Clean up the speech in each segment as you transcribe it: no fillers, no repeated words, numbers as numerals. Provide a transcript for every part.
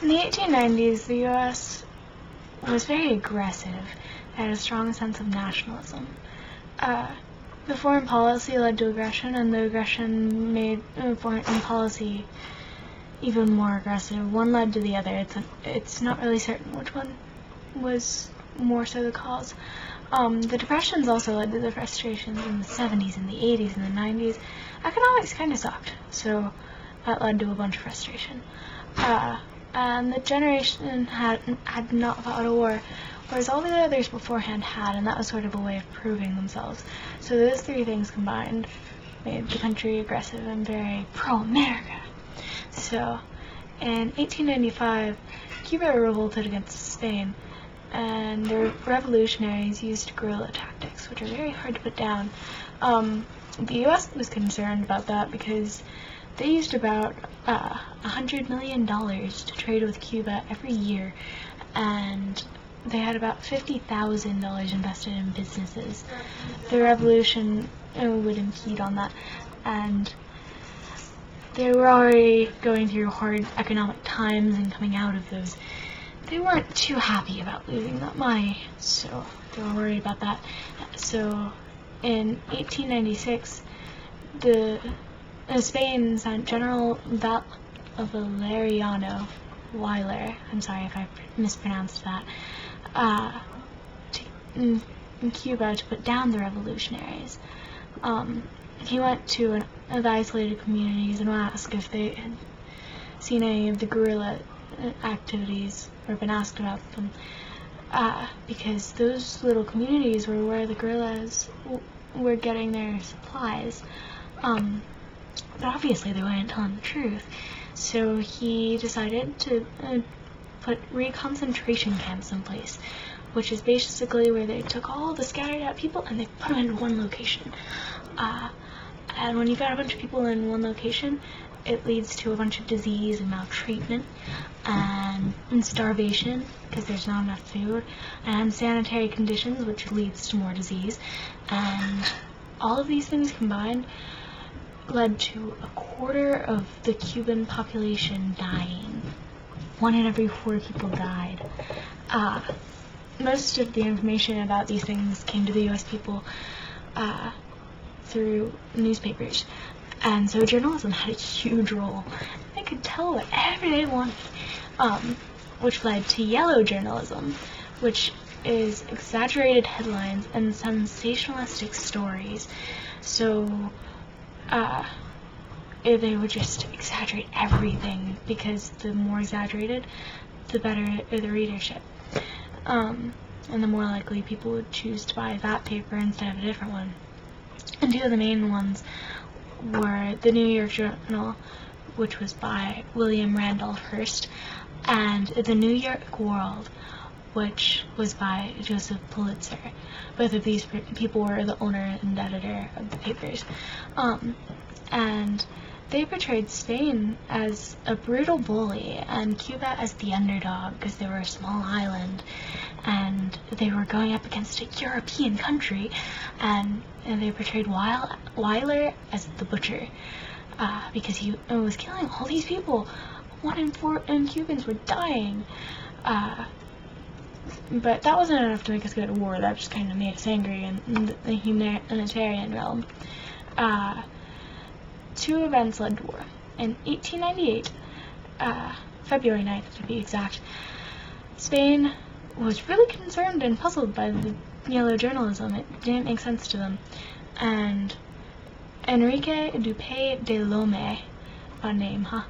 In the 1890s, the U.S. was very aggressive. It had a strong sense of nationalism. The foreign policy led to aggression, and the aggression made foreign policy even more aggressive. One led to the other. It's not really certain which one was more so the cause. The depressions also led to the frustrations in the 70s and the 80s and the 90s. Economics kind of sucked, so that led to a bunch of frustration. And the generation had not fought a war, whereas all the others beforehand had, and that was sort of a way of proving themselves. So those three things combined made the country aggressive and very pro-America. So, in 1895, Cuba revolted against Spain, and the revolutionaries used guerrilla tactics, which are very hard to put down. The U.S. was concerned about that because they used about $100 million to trade with Cuba every year, and they had about $50,000 invested in businesses. The revolution would impede on that, and they were already going through hard economic times, and coming out of those, they weren't too happy about losing that money, so they were worried about that. So in 1896, Spain sent General Valeriano Weyler, I'm sorry if I mispronounced that, to Cuba to put down the revolutionaries. He went to the isolated communities and asked if they had seen any of the guerrilla activities or been asked about them, because those little communities were where the guerrillas were getting their supplies. But obviously they weren't telling the truth, so he decided to put reconcentration camps in place, which is basically where they took all the scattered out people and they put them into one location. And when you've got a bunch of people in one location, it leads to a bunch of disease and maltreatment and starvation because there's not enough food, and unsanitary conditions, which leads to more disease. And all of these things combined led to a quarter of the Cuban population dying. 1 in every 4 people died. Most of the information about these things came to the U.S. people through newspapers, and so journalism had a huge role. They could tell whatever they wanted, which led to yellow journalism, which is exaggerated headlines and sensationalistic stories. So they would just exaggerate everything, because the more exaggerated, the better the readership. And the more likely people would choose to buy that paper instead of a different one. And 2 of the main ones were the New York Journal, which was by William Randolph Hearst, and the New York World, which was by Joseph Pulitzer. Both of these people were the owner and editor of the papers. And they portrayed Spain as a brutal bully and Cuba as the underdog because they were a small island and they were going up against a European country, and they portrayed Weyler as the butcher because he was killing all these people. 1 in 4 Cubans were dying. But that wasn't enough to make us go to war. That just kind of made us angry in the humanitarian realm. 2 events led to war. In 1898, February 9th to be exact, Spain was really concerned and puzzled by the yellow journalism. It didn't make sense to them. And Enrique Dupuy de Lome, a name, huh,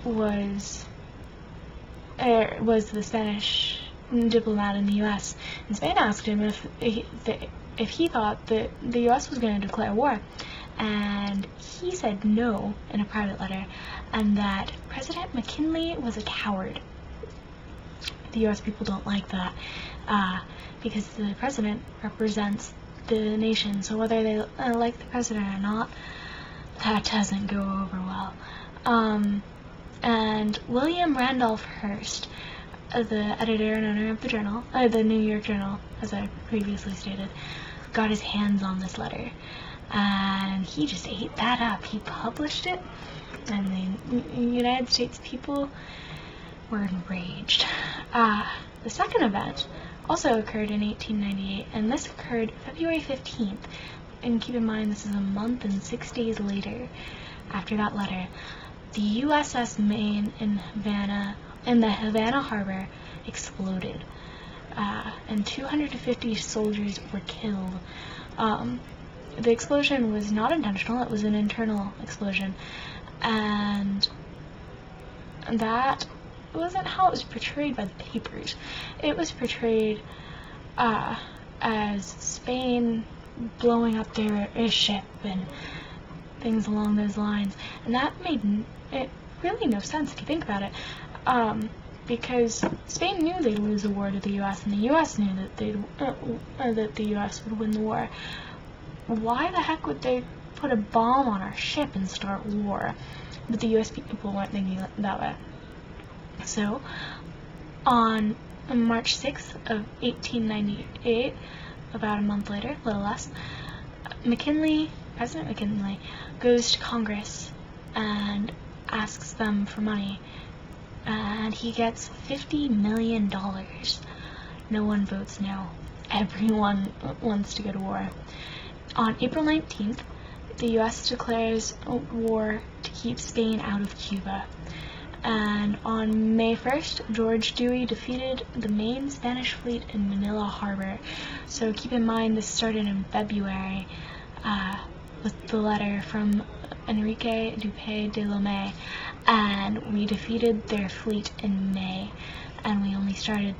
was the Spanish diplomat in the U.S. And Spain asked him if he thought that the U.S. was going to declare war. And he said no in a private letter, and that President McKinley was a coward. The U.S. people don't like that, because the president represents the nation, so whether they like the president or not, that doesn't go over well. And William Randolph Hearst, the editor and owner of the journal, the New York Journal, as I previously stated, got his hands on this letter. And he just ate that up. He published it, and the United States people were enraged. The second event also occurred in 1898, and this occurred February 15th. And keep in mind, this is a month and 6 days later after that letter. The USS Maine in the Havana harbor exploded, and 250 soldiers were killed. The explosion was not intentional, it was an internal explosion, and that wasn't how it was portrayed by the papers. It was portrayed as Spain blowing up their ship and things along those lines, and that made it really no sense if you think about it, because Spain knew they'd lose the war to the U.S., and the U.S. knew that that the U.S. would win the war. Why the heck would they put a bomb on our ship and start war? But the U.S. people weren't thinking that way. So, on March 6th of 1898, about a month later, a little less, President McKinley, goes to Congress and asks them for money, and he gets $50 million. No one votes no. Everyone wants to go to war. On April 19th, the U.S. declares war to keep Spain out of Cuba. And on May 1st, George Dewey defeated the main Spanish fleet in Manila Harbor. So keep in mind, this started in February with the letter from Enrique Duque de Lome, and we defeated their fleet in May, and we only started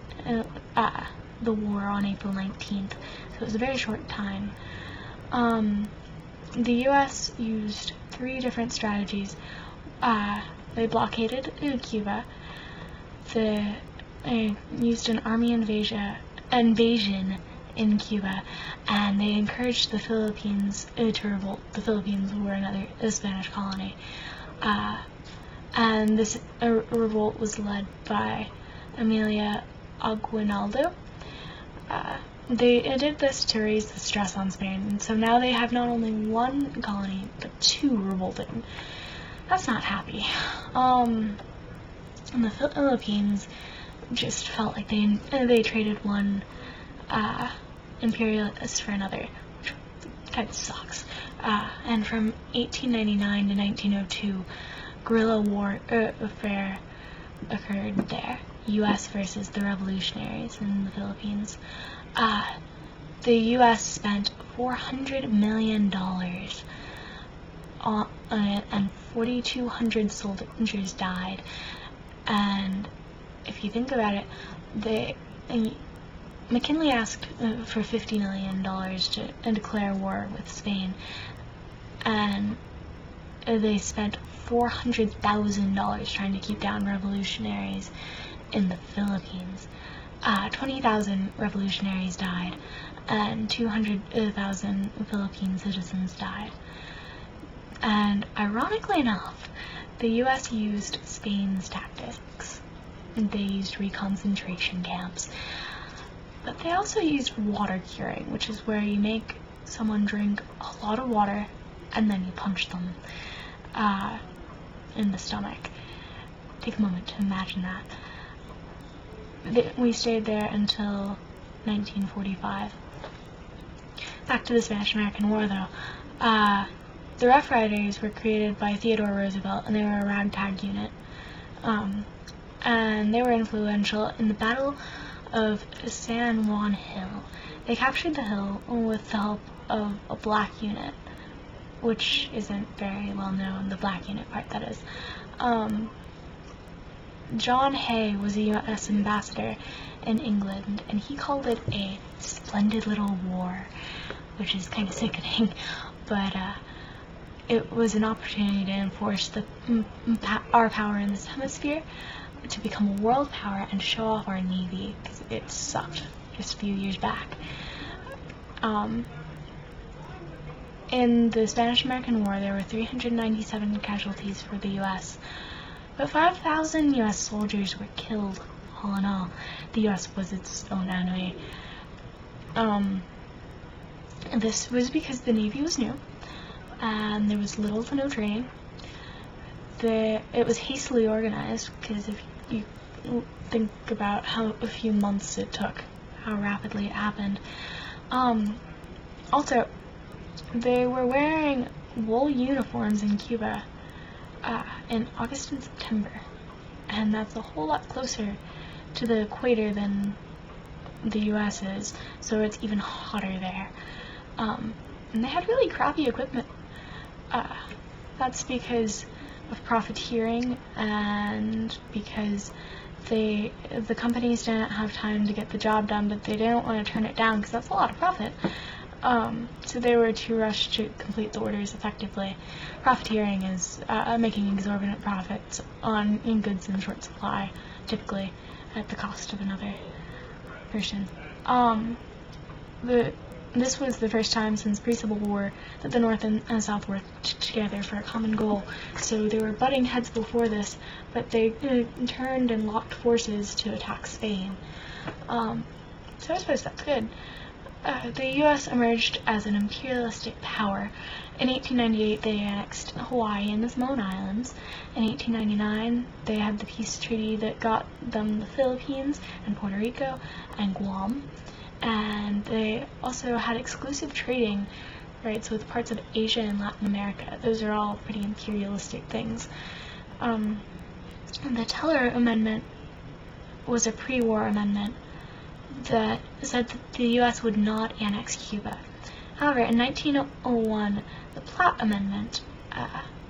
the war on April 19th. So it was a very short time. The U.S. used 3 different strategies. They blockaded Cuba. They used an army invasion in Cuba, and they encouraged the Philippines to revolt. The Philippines were a Spanish colony, and this revolt was led by Emilia Aguinaldo. They did this to raise the stress on Spain, and so now they have not only 1 colony, but 2 revolting. That's not happy. And the Philippines just felt like they traded one imperialist for another, which kind of sucks. And from 1899 to 1902, guerrilla warfare occurred there. U.S. versus the revolutionaries in the Philippines. The U.S. spent $400 million on it, and 4,200 soldiers died. And if you think about it, McKinley asked for $50 million to declare war with Spain, and they spent $400,000 trying to keep down revolutionaries in the Philippines. 20,000 revolutionaries died, and 200,000 Philippine citizens died. And ironically enough, the U.S. used Spain's tactics. They used reconcentration camps. But they also used water curing, which is where you make someone drink a lot of water and then you punch them in the stomach. Take a moment to imagine that. We stayed there until 1945. Back to the Spanish-American War, though. The Rough Riders were created by Theodore Roosevelt, and they were a ragtag unit. And they were influential in the Battle of San Juan Hill. They captured the hill with the help of a black unit, which isn't very well known, the black unit part, that is. John Hay was a U.S. ambassador in England, and he called it a splendid little war, which is kind of sickening, but it was an opportunity to enforce our power in this hemisphere, to become a world power and show off our navy, because it sucked just a few years back. In the Spanish-American War, there were 397 casualties for the U.S., but 5,000 U.S. soldiers were killed, all in all. The U.S. was its own enemy. This was because the Navy was new, and there was little to no training. It was hastily organized, because if you think about how a few months it took, how rapidly it happened. Also, they were wearing wool uniforms in Cuba in August and September, and that's a whole lot closer to the equator than the US is, so it's even hotter there. And they had really crappy equipment. That's because of profiteering and because the companies didn't have time to get the job done, but they didn't want to turn it down because that's a lot of profit. So they were too rushed to complete the orders effectively. Profiteering is making exorbitant profits in goods in short supply, typically at the cost of another person. This was the first time since pre-Civil War that the North and South worked together for a common goal. So they were butting heads before this, but they turned and locked forces to attack Spain. So I suppose that's good. The U.S. emerged as an imperialistic power. In 1898, they annexed Hawaii and the Samoan Islands. In 1899, they had the peace treaty that got them the Philippines and Puerto Rico and Guam. And they also had exclusive trading rights with parts of Asia and Latin America. Those are all pretty imperialistic things. The Teller Amendment was a pre-war amendment that said that the U.S. would not annex Cuba. However, in 1901, the Platt Amendment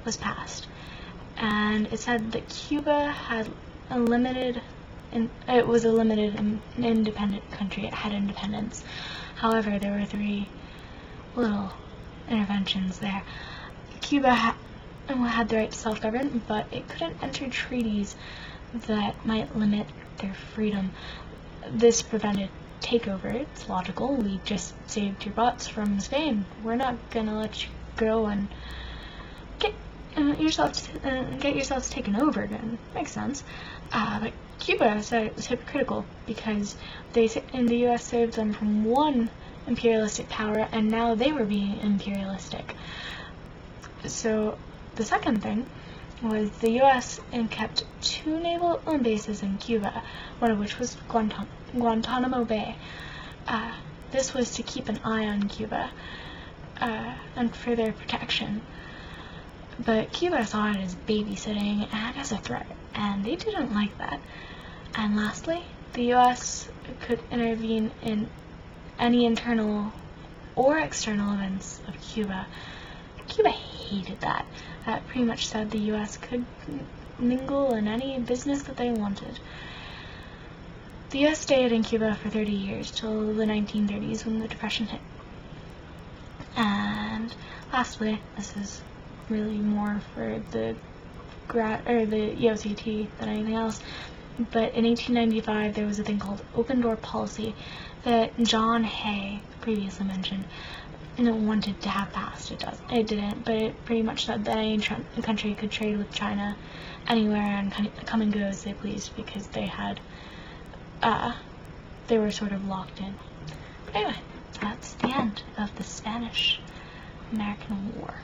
was passed, and it said that Cuba had it was a limited independent country. It had independence. However, there were three little interventions there. Cuba had the right to self-govern, but it couldn't enter treaties that might limit their freedom. This prevented takeover. It's logical. We just saved your butts from Spain. We're not gonna let you go and get yourselves taken over again. Makes sense. But Cuba said it was hypocritical because the U.S. saved them from one imperialistic power, and now they were being imperialistic. So the second thing was the U.S. kept 2 naval bases in Cuba, one of which was Guantanamo Bay. This was to keep an eye on Cuba and for their protection. But Cuba saw it as babysitting and as a threat, and they didn't like that. And lastly, the U.S. could intervene in any internal or external events of Cuba. Cuba hated that. That pretty much said the U.S. could mingle in any business that they wanted. The U.S. stayed in Cuba for 30 years, till the 1930s when the Depression hit. And lastly, this is really more for the EOCT than anything else, but in 1895 there was a thing called Open Door Policy that John Hay previously mentioned and wanted to have passed. It didn't, but it pretty much said that any country could trade with China anywhere and come and go as they pleased because they were sort of locked in. Anyway, that's the end of the Spanish-American War.